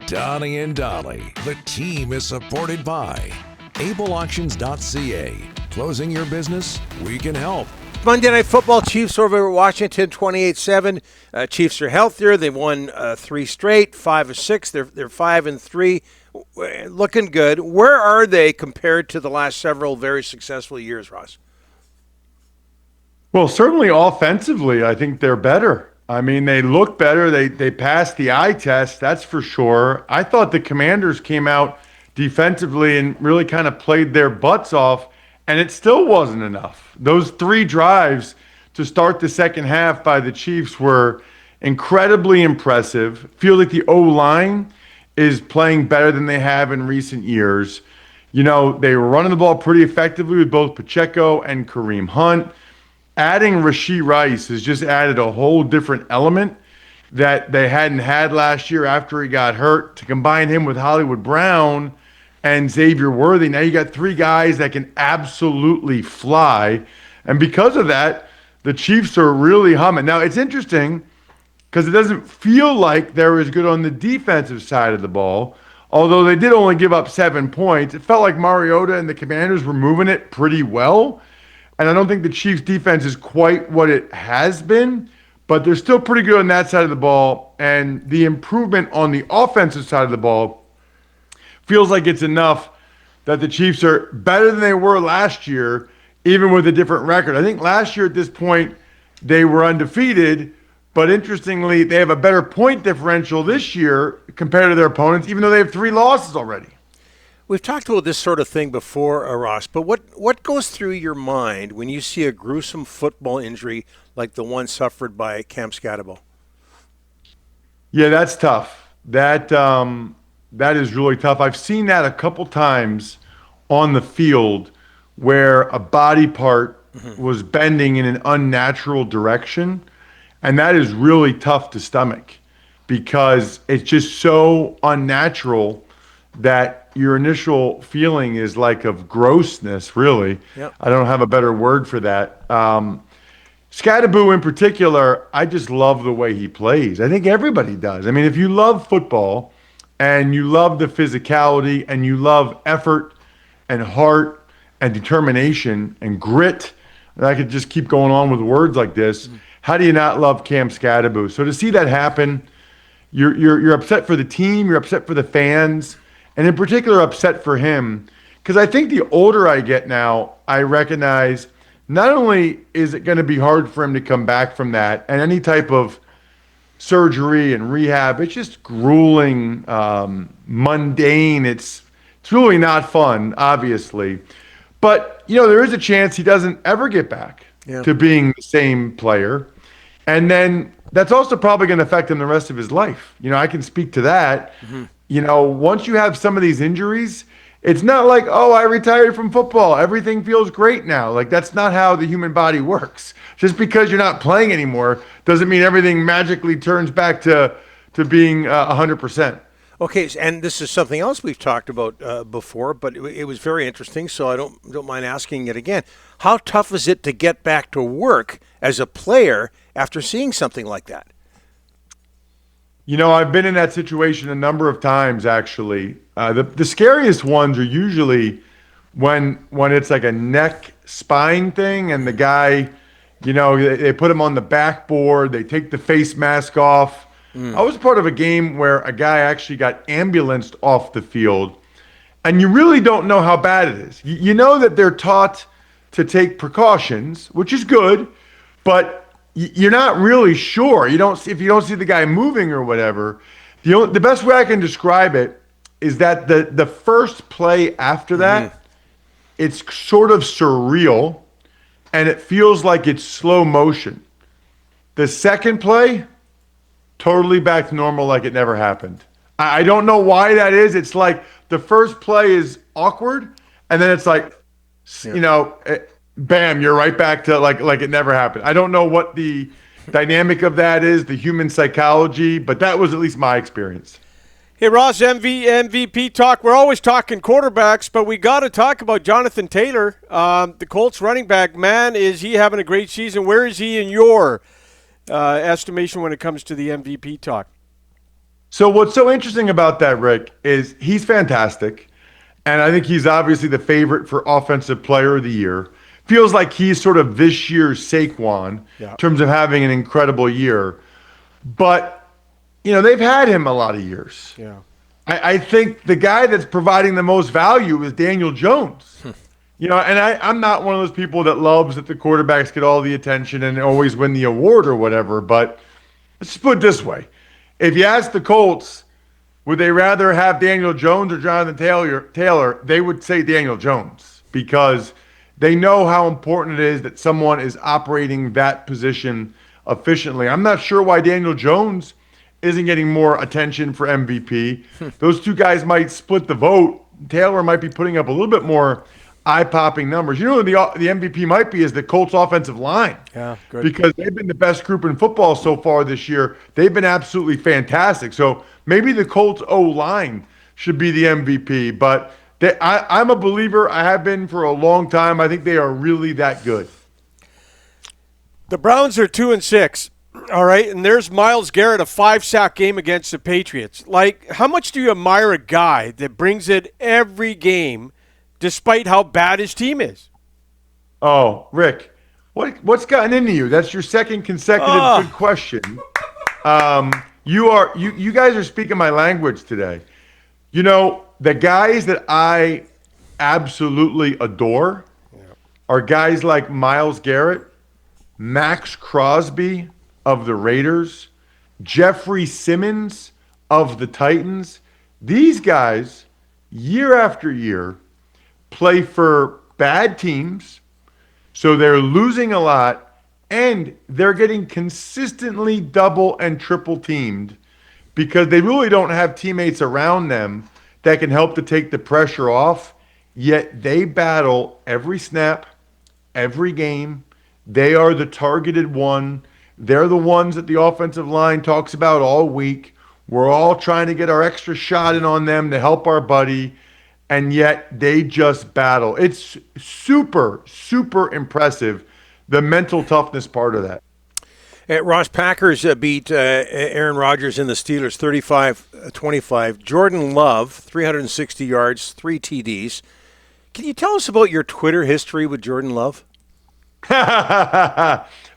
Donnie and Dolly. The team is supported by ableauctions.ca. Closing your business? We can help. Monday Night Football, Chiefs over at Washington, 28-7. Chiefs are healthier. They won 3 straight, 5 of 6. They're 5-3, looking good. Where are they compared to the last several very successful years, Ross? Well, certainly offensively, I think they're better. I mean, they look better. They passed the eye test, that's for sure. I thought the Commanders came out defensively and really kind of played their butts off, and it still wasn't enough. Those 3 drives to start the second half by the Chiefs were incredibly impressive. Feel like the O-line is playing better than they have in recent years. You know, they were running the ball pretty effectively with both Pacheco and Kareem Hunt. Adding Rashee Rice has just added a whole different element that they hadn't had last year after he got hurt. To combine him with Hollywood Brown and Xavier Worthy, now you got 3 guys that can absolutely fly. And because of that, the Chiefs are really humming. Now, it's interesting because it doesn't feel like they're as good on the defensive side of the ball, although they did only give up 7 points. It felt like Mariota and the Commanders were moving it pretty well. And I don't think the Chiefs' defense is quite what it has been, but they're still pretty good on that side of the ball. And the improvement on the offensive side of the ball feels like it's enough that the Chiefs are better than they were last year, even with a different record. I think last year at this point, they were undefeated, but interestingly, they have a better point differential this year compared to their opponents, even though they have 3 losses already. We've talked about this sort of thing before, Ross, but what goes through your mind when you see a gruesome football injury like the one suffered by Cam Scatterbo? Yeah, that's tough. That is really tough. I've seen that a couple times on the field where a body part was bending in an unnatural direction, and that is really tough to stomach because it's just so unnatural that your initial feeling is like of grossness, really. Yep. I don't have a better word for that. Scatterbo in particular, I just love the way he plays. I think everybody does. I mean, if you love football and you love the physicality and you love effort and heart and determination and grit, and I could just keep going on with words like this, how do you not love Cam Scatterbo? So to see that happen, you're upset for the team, you're upset for the fans, and in particular, upset for him, because I think the older I get now, I recognize not only is it going to be hard for him to come back from that, and any type of surgery and rehab, it's just grueling, mundane. It's really not fun, obviously. But, you know, there is a chance he doesn't ever get back to being the same player. And then that's also probably going to affect him the rest of his life. You know, I can speak to that. You know, once you have some of these injuries, it's not like, oh, I retired from football, everything feels great now. Like, that's not how the human body works. Just because you're not playing anymore doesn't mean everything magically turns back to being 100%. Okay, and this is something else we've talked about before, but it was very interesting, so I don't mind asking it again. How tough is it to get back to work as a player after seeing something like that? You know, I've been in that situation a number of times, actually. The scariest ones are usually when it's like a neck spine thing and the guy, you know, they put him on the backboard, they take the face mask off. I was part of a game where a guy actually got ambulanced off the field, and you really don't know how bad it is. You know that they're taught to take precautions, which is good, but you're not really sure. If you don't see the guy moving or whatever. The best way I can describe it is that the first play after that, it's sort of surreal, and it feels like it's slow motion. The second play, totally back to normal, like it never happened. I don't know why that is. It's like the first play is awkward, and then it's like, you know, bam, you're right back to like it never happened. I don't know what the dynamic of that is, the human psychology, but that was at least my experience. Hey, Ross, MVP talk. We're always talking quarterbacks, but we got to talk about Jonathan Taylor, the Colts running back. Man, is he having a great season. Where is he in your estimation when it comes to the MVP talk? So what's so interesting about that, Rick, is he's fantastic. And I think he's obviously the favorite for Offensive Player of the Year. Feels like he's sort of this year's Saquon Yeah. in terms of having an incredible year. But, they've had him a lot of years. Yeah. I think the guy that's providing the most value is Daniel Jones. And I'm not one of those people that loves that the quarterbacks get all the attention and always win the award or whatever. But let's just put it this way. If you ask the Colts, would they rather have Daniel Jones or Jonathan Taylor, they would say Daniel Jones because they know how important it is that someone is operating that position efficiently. I'm not sure why Daniel Jones isn't getting more attention for MVP. Those two guys might split the vote. Taylor might be putting up a little bit more eye-popping numbers. The MVP might be is the Colts offensive line. Yeah, good. Because they've been the best group in football so far this year. They've been absolutely fantastic. So maybe the Colts O-line should be the MVP. But I'm a believer. I have been for a long time. I think they are really that good. The Browns are 2-6. All right, and there's Myles Garrett, a 5-sack game against the Patriots. Like, how much do you admire a guy that brings it every game despite how bad his team is? Oh, Rick, what's gotten into you? That's your second consecutive good question. You guys are speaking my language today. The guys that I absolutely adore are guys like Myles Garrett, Max Crosby of the Raiders, Jeffrey Simmons of the Titans. These guys, year after year, play for bad teams, so they're losing a lot, and they're getting consistently double and triple teamed because they really don't have teammates around them that can help to take the pressure off, yet they battle every snap, every game. They are the targeted one. They're the ones that the offensive line talks about all week. We're all trying to get our extra shot in on them to help our buddy, and yet they just battle. It's super, super impressive, the mental toughness part of that. Ross, Packers beat Aaron Rodgers and the Steelers 35-25. Jordan Love, 360 yards, 3 TDs. Can you tell us about your Twitter history with Jordan Love?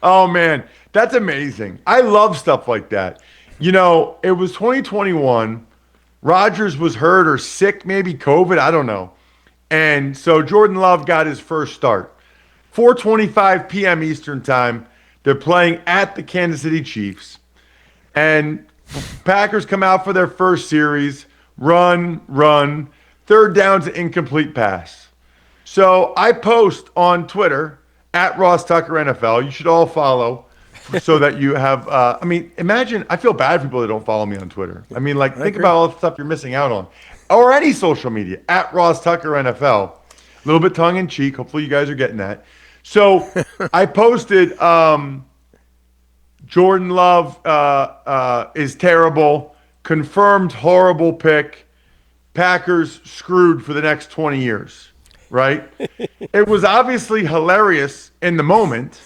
Oh, man, that's amazing. I love stuff like that. It was 2021. Rodgers was hurt or sick, maybe COVID, I don't know. And so Jordan Love got his first start. 4:25 p.m. Eastern time. They're playing at the Kansas City Chiefs. And Packers come out for their first series. Run. Third down's an incomplete pass. So I post on Twitter, at Ross Tucker NFL. You should all follow so that you have, imagine, I feel bad for people that don't follow me on Twitter. Think about all the stuff you're missing out on. Or any social media, at Ross Tucker NFL. A little bit tongue in cheek. Hopefully you guys are getting that. So I posted Jordan Love is terrible, confirmed horrible pick, Packers screwed for the next 20 years, right? It was obviously hilarious in the moment,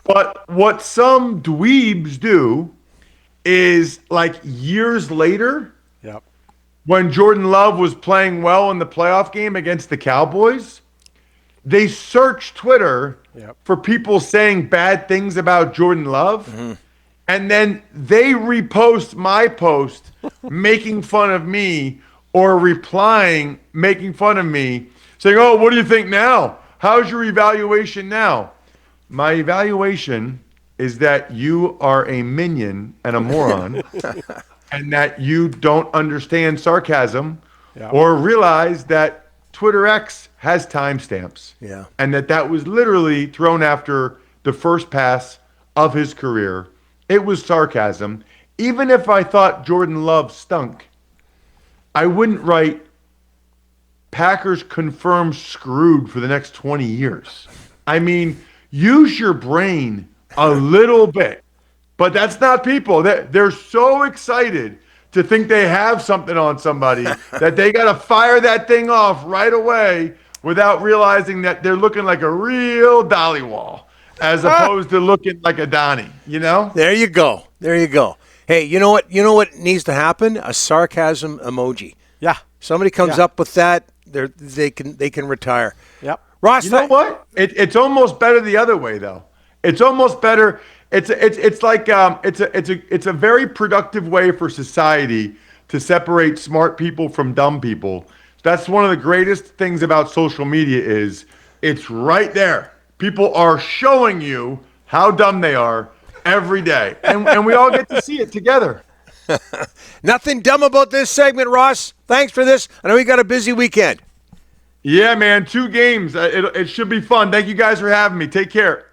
but what some dweebs do is like years later, Yep. when Jordan Love was playing well in the playoff game against the Cowboys, they search Twitter for people saying bad things about Jordan Love, and then they repost my post making fun of me or replying, making fun of me, saying, oh, what do you think now? How's your evaluation now? My evaluation is that you are a minion and a moron and that you don't understand sarcasm or realize that Twitter X has timestamps. Yeah. And that was literally thrown after the first pass of his career. It was sarcasm. Even if I thought Jordan Love stunk, I wouldn't write Packers confirmed screwed for the next 20 years. Use your brain a little bit. But that's not people. They're so excited to think they have something on somebody that they got to fire that thing off right away without realizing that they're looking like a real dollywall as opposed to looking like a Donnie, There you go. Hey, you know what? You know what needs to happen? A sarcasm emoji. Yeah. Somebody comes up with that, they can retire. Yep. Ross, You know what? It's almost better the other way, though. It's almost better. It's a very productive way for society to separate smart people from dumb people. That's one of the greatest things about social media is it's right there. People are showing you how dumb they are every day, and we all get to see it together. Nothing dumb about this segment, Ross. Thanks for this. I know you got a busy weekend. Yeah, man. 2 games. It should be fun. Thank you guys for having me. Take care.